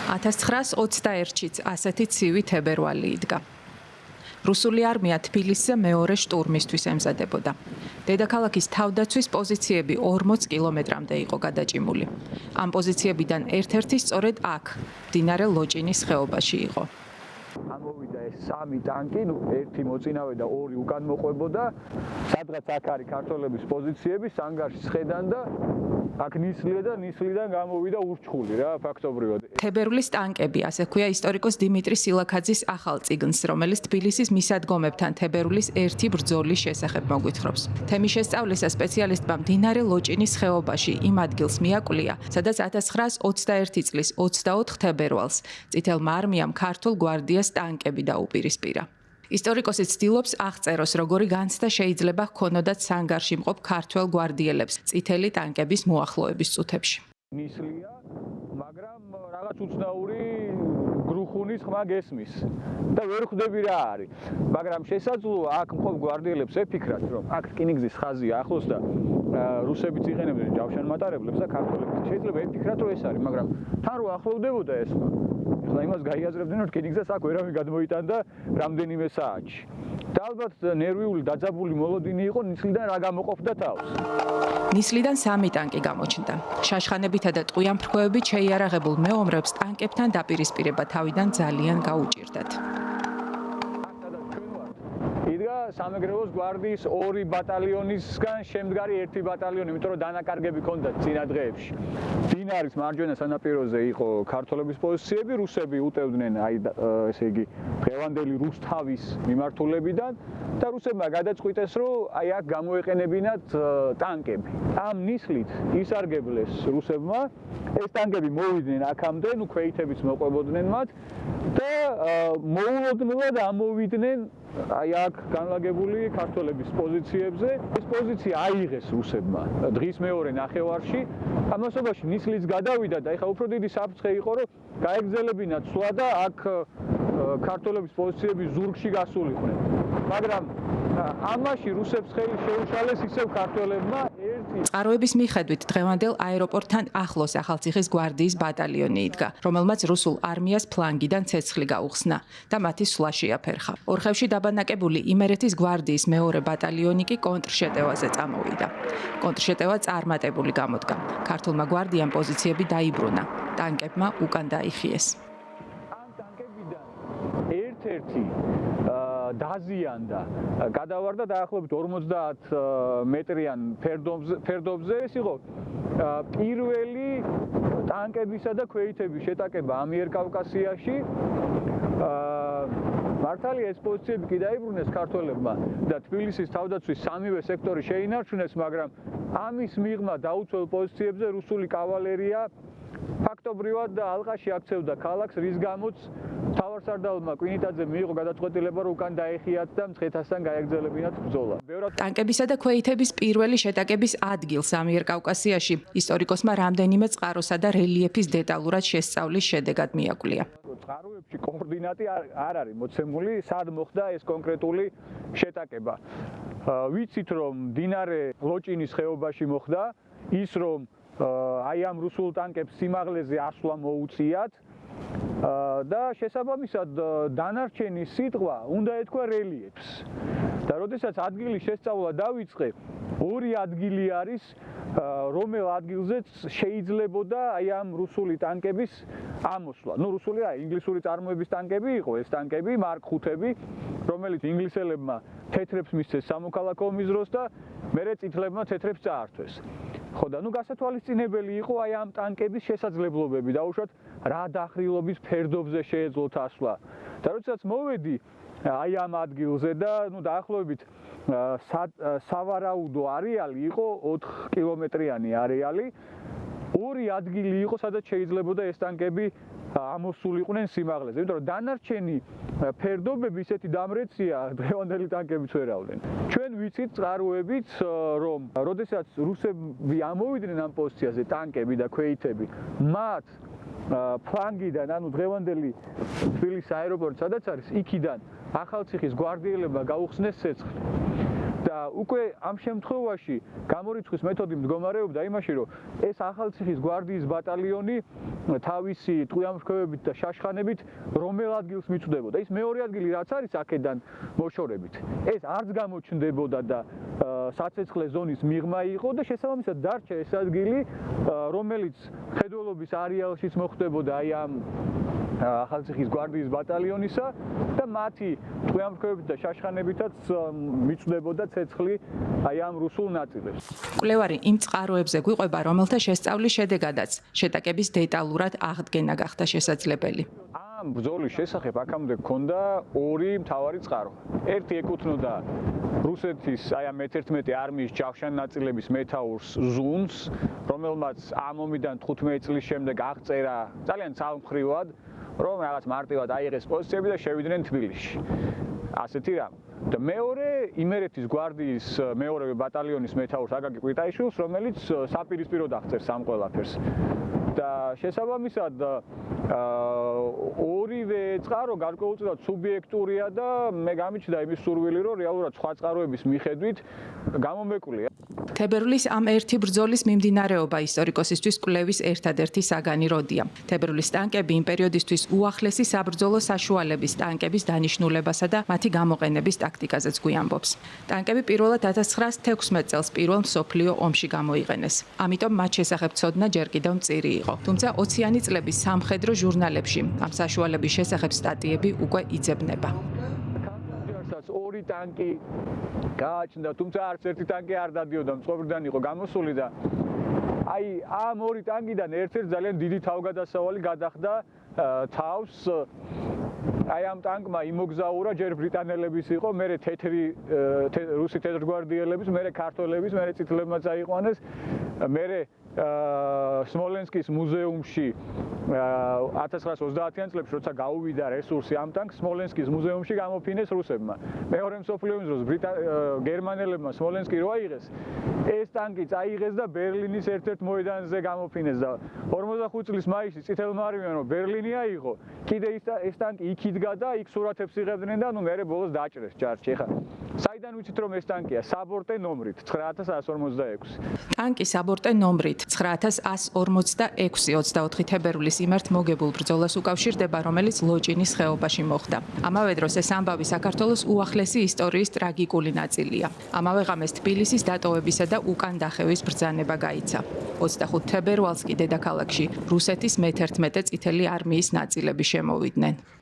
1921-ში ასეთი ცივი თებერვალი იდგა. რუსული არმია თბილისზე მეორე შტურმისთვის ემზადებოდა. დედაქალაქის თავდაცვის პოზიციები 40 კილომეტრამდე იყო გადაჭიმული. ამ პოზიციებიდან ერთ-ერთი სწორედ აქ, მდინარე ლოჭინის ხეობაში იყო. ამოვიდა ეს 3 ტანკი, ერთი მოწინავე და 2 უკან მოყვებოდა. სადღაც აქ არის ქართველების პოზიციები, სანგარში ხედან და აქ ნისლიდან გამოვიდა ურჩხული რა, ფაქტობრივად. თებერვლის ტანკები, ასე ქვია ისტორიკოს დიმიტრი სილაქაძის ახალ წიგნს, რომელიც თბილისის მისადგომებთან თებერვლის ერთი ბრძოლის შესახებ მოგვითხრობს. თემის შესწავლისა სპეციალისტმა მდინარე ლოჭინის ხეობაში იმ ადგილს მიაკვლია, სადაც 1921 წლის 24 თებერვალს წითელმა არმიამ ქართულ გვარდიას ტანკები დაუპირისპირა. ისტორიკოსი ცდილობს აღწეროს, როგორი განცდა შეიძლება ჰქონოდათ სანგარში მყოფ ქართველ გვარდიელებს წითელი ტანკების მოახლოების წუთებში. ნისლია, მაგრამ რაღაც უცნაური გრუხუნის ხმა გესმის და ვერ ხვდები რა არის. მაგრამ შესაძლოა აქ მყოფ გვარდიელებს ეფიქრათ, რომ აქ რკინიგზის ხაზია ახლოს და რუსებიც იყენებდნენ ჯავშანმატარებლებს და ქართველებიც. შეიძლება ეფიქრათ, რომ ეს არის, მაგრამ თან რო ახლოვდებოდა ეს ხმა. ახლა იმას გაიაზრებდნენ, რომ რკინიგზას აქ ვერავინ გადმოიტანდა რამდენიმე საათში. და ალბათ ნერვიული დაძაბული მოლოდინი იყო ნისლიდან რა გამოყოფდა თავს. ნისლიდან 3 ტანკი გამოჩნდა. შაშხანებითა და ტყუიანფრქვევებით შეიარაღებულ მეომრებს ტანკებთან დაპირისპირება თავიდან ძალიან გაუჭირდათ. იდგა სამეგრელოს გვარდიის 2 ბატალიონისგან შემდგარი 1 ბატალიონი, იმიტომ რომ დანაკარგები ჰქონდათ წინა დღეებში. დინარის მარჯვენა სანაპიროზე იყო ქართველების პოზიციები, რუსები უტევდნენ ესე იგი დღევანდელი რუსთავის მიმართულებიდან და რუსებმა გადაწყვიტეს, რომ აქ გამოეყენებინათ ტანკები. ამ ნისლით ისარგებლეს რუსებმა, ეს ტანკები მოვიდნენ აქამდე, ქვეითებიც მოყვებოდნენ მათ და მოულოდნელად ამოვიდნენ აქ განლაგებული ქართველების პოზიციებზე. ეს პოზიცია აიღეს რუსებმა დღის მეორე ნახევარში. ამასობაში ნისლიც გადავიდა და ეხლა უფრო დიდი საფრთხე იყო, რომ გაეგრძელებინათ სვლა და აქ ქართველების პოზიციები ზურგში გასულიყვნენ. მაგრამ ამაში რუსებს ხელი შეუშალეს ისევ ქართველებმა. წყაროების მიხედვით დღევანდელ აეროპორტთან ახლოს ახალციხის გვარდიის ბატალიონი იდგა, რომელმაც რუსულ არმიას ფლანგიდან ცეცხლი გაუხსნა და მათი სვლა შეაფერხა. ორხევში დაბანაკებული იმერეთის გვარდიის მეორე ბატალიონი კი კონტრშეტევაზე წამოვიდა. კონტრშეტევა წარმატებული გამოდგა. ქართულმა გვარდიამ პოზიციები დაიბრუნა, ტანკებმა უკან დაიხიეს. ამ ტანკებიდან ერთ-ერთი დაზიანდა, გადავარდა დაახლოებით 50 მეტრიან ფერდობზე. ეს იყო პირველი ტანკებისა და ქვეითების შეტაკება ამიერკავკასიაში. მართალია ეს პოზიციები კი დაიბრუნეს ქართველებმა და თბილისის თავდაცვის 3-ვე სექტორი შეინარჩუნეს, მაგრამ ამის მიღმა დაუცველ პოზიციებზე რუსული კავალერია ფაქტობრივად ალყაში აქცევდა ქალაქს, რის გამოც მთავარსარდალმა კვინიტაძე მიიღო გადაწყვეტილება, რომ უკან დაეხიათ და მცხეთასთან გაეგრძელებინათ ბრძოლა. ტანკებისა და ქვეითების პირველი შეტაკების ადგილს ამიერკავკასიაში ისტორიკოსმა რამდენიმე წყაროსა და რელიეფის დეტალურად შესწავლის შედეგად მიაკვლია. წყაროებში კოორდინატი არ არის მოცემული, სად მოხდა ეს კონკრეტული შეტაკება. ვიცით, რომ მდინარე ლოჭინის ხეობაში მოხდა, ის რომ აი ამ რუსულ ტანკებს სიმაღლეზე ასვლა მოუწიათ და შესაბამისად დანარჩენი სიტყვა უნდა ეთქვა რელიეფს. და როდესაც ადგილის შესწავლა დავიწყე, 2 ადგილი არის, რომელ ადგილზეც შეიძლებოდა აი ამ რუსული ტანკების ამოსვლა. რუსული რა, ინგლისური წარმოების ტანკები იყო ეს ტანკები, მარკ 5-ები, რომელიც ინგლისელებმა თეთრებს მისცეს სამოქალაქო ომის დროს და მერე წითლებმა თეთრებს წაართვეს. ხო და გასათვალისწინებელი იყო აი ამ ტანკების შესაძლებლობები, დაუშვათ რა დახრილობის ფერდობზე შეეძლოთ ასვლა. და როდესაც მოვედი აი ამ ადგილზე და დაახლოებით სავარაუდო არეალი იყო 4 კილომეტრიანი არეალი. 2 ადგილი იყო, სადაც შეიძლებოდა ეს ტანკები ამოსულიყვნენ სიმაღლეზე. იმიტომ რომ დანარჩენი ფერდობები ისეთი დამრეცია, დღევანდელი ტანკებიც ვერავდნენ. ჩვენ ვიცით წყაროებით, რომ როდესაც რუსები ამოვიდნენ ამ პოზიციაზე ტანკები და ქვეითები, მათ ფლანგიდან, ანუ დღევანდელი თბილისის აეროპორტი, სადაც არის, იქიდან ახალციხის გვარდიელებმა გაუხსნეს ცეცხლი. და უკვე ამ შემთხვევაში გამორიცხვის მეთოდი მდგომარეობდა იმაში, რომ ეს ახალციხის გვარდიის ბატალიონი თავისი ტყვიამფრქვევებით და შაშხანებით რომელ ადგილს მიწვდებოდა. ის მეორე ადგილი რაც არის აქედან მოშორებით. ეს არც გამოჩნდებოდა და საცეცხლე ზონის მიღმა იყო და შესაბამისად დარჩა ეს ადგილი, რომელიც მხედველობის არეალშიც მოხდებოდა აი ამ ახალციხის გვარდიის ბატალიონისა და მათი ტყვიამფრქვევებით და შაშხანებითაც მიწვდებოდა ცეცხლი აი ამ რუსულ ნაწილებს. კვლევარი იმ წყაროებზე გვიყვება, რომელთა შესწავლის შედეგადაც შეტაკების დეტალურად აღდგენა გახდა შესაძლებელი. ამ ბრძოლის შესახებ აქამდე გქონდა ორი მთავარი წყარო. ერთი ეკუთვნოდა რუსეთის აი ამ 11 არმიის ჯავშან ნაწილების მეთაურს ზუნს, რომელმაც ამ ომიდან 15 წლის შემდეგ აღწერა ძალიან ცალმხრივად, რომ რაღაც მარტივად აიღეს პოზიციები და შევიდნენ თბილისში. ასეთი რამ. და მეორე იმერეთის გვარდიის მეორე ბატალიონის მეთაურს აკაკი კვიტაიშვილს, რომელიც საპირისპიროდ აღწერს ამ ყველაფერს. და შესაბამისად ორივე წყარო გარკვეულწილად სუბიექტურია და მე გამიჩნდა იმის სურვილი, რომ რეალურად სხვა წყაროების მიხედვით გამომეკვлеა. თებერვლის ამ ერთი ბრძოლის მიმდინარეობა ისტორიკოსისთვის კვლევის ერთადერთი საგანი როდია. თებერვლის ტანკები იმ პერიოდისთვის უახლესი საბრძოლო საშუალების ტანკების დანიშნულებასა და მათი გამოყენების ტაქტიკაზეც გვიამბობს. ტანკები პირველად 1916 წელს პირველ მსოფლიო ომში გამოიყენეს. ამიტომ მათ შესახებ ცოდნა ჯერ კიდევ მწირი იყო. თუმცა 20-იანი წლების სამხედრო ჟურნალებში ამ საშუალების შესახებ სტატიები უკვე იძებნება. ორი ტანკი გააჩნდა, თუმცა არც ერთი ტანკი არ დადიოდა, მწყობრიდან იყო გამოსული და აი ამ ორი ტანკიდან ერთ-ერთი ძალიან დიდი თავგადასავალი გადახდა თავს. აი ამ ტანკმა იმოგზაურა ჯერ ბრიტანელების იყო, მერე თეთრი რუსი თეთრგვარდიელების, მერე ქართველების, მერე წითლებმაც აიყვანეს, მერე სმოლენსკის მუზეუმში 1930-იან წლებში როცა გაუვიდა რესურსი ამ ტანკს, სმოლენსკის მუზეუმში გამოფინეს რუსებმა. მეორე მსოფლიო ომის დროს გერმანელებმა სმოლენსკი რო აიღეს, ეს ტანკი წაიღეს და ბერლინის ერთ-ერთ მოედანზე გამოფინეს და 45 წლის მაისში წითელმა არმიამ ბერლინი აიღო, კიდე ეს ტანკი იქ იდგა და იქ სურათებს იღებდნენ და ნუ მერე ბოლოს დაჭრეს ჯარში. ეხლა საიდან ვიცით რომ ეს ტანკია? საბორტე ნომრით 9146. ტანკი საბორტე ნომრით 9146 24 თებერვლის იმერთ მოგებულ ბრძოლას უკავშირდება, რომელიც ლოჭინის ხეობაში მოხდა. ამავე დროს ეს ამბავი საქართველოს უახლესი ისტორიის ტრაგიკული ნაწილია. ამავე ღამეს თბილისის დატოვებისა და უკან დახევის ბრძანება გაიცა. 25 თებერვალს კი დედაქალაქში რუსეთის მე-11 წითელი არმიის ნაწილები შემოვიდნენ.